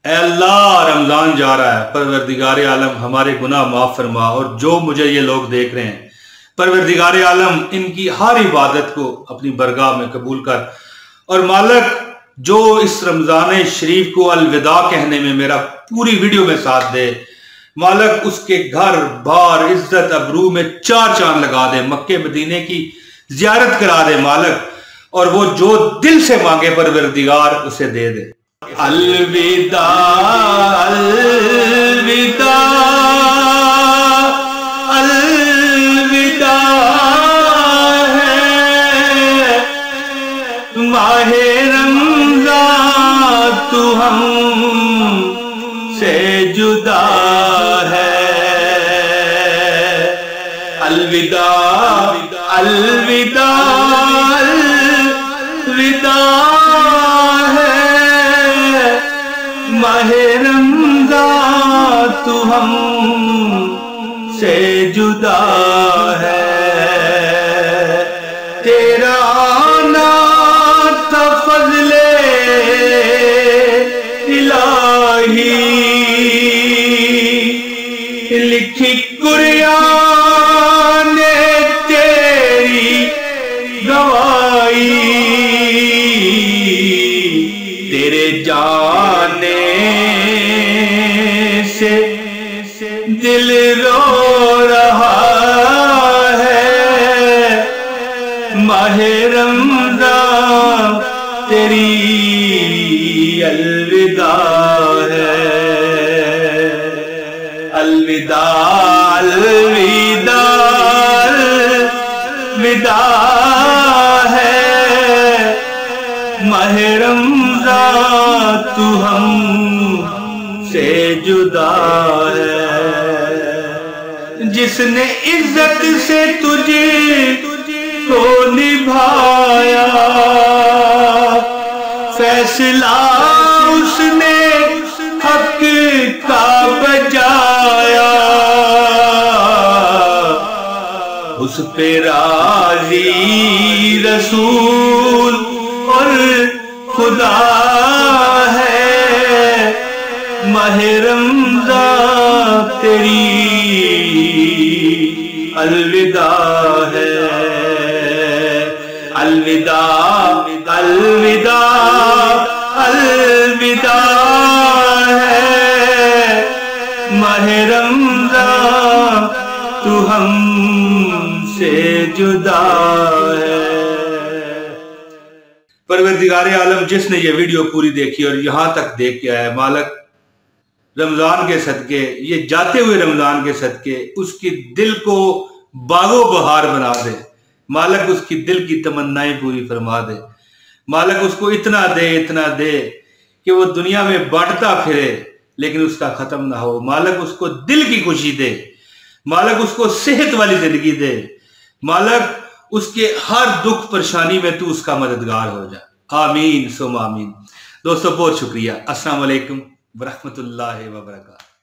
اے اللہ رمضان جا رہا ہے، پروردگار عالم ہمارے گناہ معاف فرما، اور جو مجھے یہ لوگ دیکھ رہے ہیں پروردگار عالم ان کی ہر عبادت کو اپنی برگاہ میں قبول کر، اور مالک جو اس رمضان شریف کو الوداع کہنے میں میرا پوری ویڈیو میں ساتھ دے، مالک اس کے گھر بار عزت ابرو میں 4 چاند لگا دے، مکے مدینے کی زیارت کرا دے مالک، اور وہ جو دل سے مانگے پروردگار اسے دے دے۔ الوداع الوداع الوداع ہے ماہ رمضان تو ہم سے جدا ہے، الوداع الوداع الوداع ماہ رمضان تو ہم سے جدا ہے، تیرا آنا تھا فضل الہی، لکھی قرآن نے تیری گواہی، تیرے جانے سے دل رو رہا ہے، ماہ رمضان تیری الوداع ہے، الوداع الوداع الوداع ہے ماہ رمضان تو ہم سے جدا ہے، جس نے عزت سے تجھے کو نبھایا، فیصلہ اس نے حق کا بجایا، اس پہ راضی رسول اور خدا ہے، ماہ رمضان تیری الوداع ہے، الوداع الوداع الوداع ہے ماہ رمضان تو ہم سے جدا ہے۔ پروردگار عالم جس نے یہ ویڈیو پوری دیکھی اور یہاں تک دیکھ کے آیا، مالک رمضان کے صدقے، یہ جاتے ہوئے رمضان کے صدقے اس کی دل کو باغ و بہار بنا دے، مالک اس کی دل کی تمنائیں پوری فرما دے، مالک اس کو اتنا دے کہ وہ دنیا میں بانٹتا پھرے لیکن اس کا ختم نہ ہو، مالک اس کو دل کی خوشی دے، مالک اس کو صحت والی زندگی دے، مالک اس کے ہر دکھ پریشانی میں تو اس کا مددگار ہو جا، آمین ثم آمین۔ دوستو بہت شکریہ، السلام علیکم ورحمۃ اللہ وبرکاتہ۔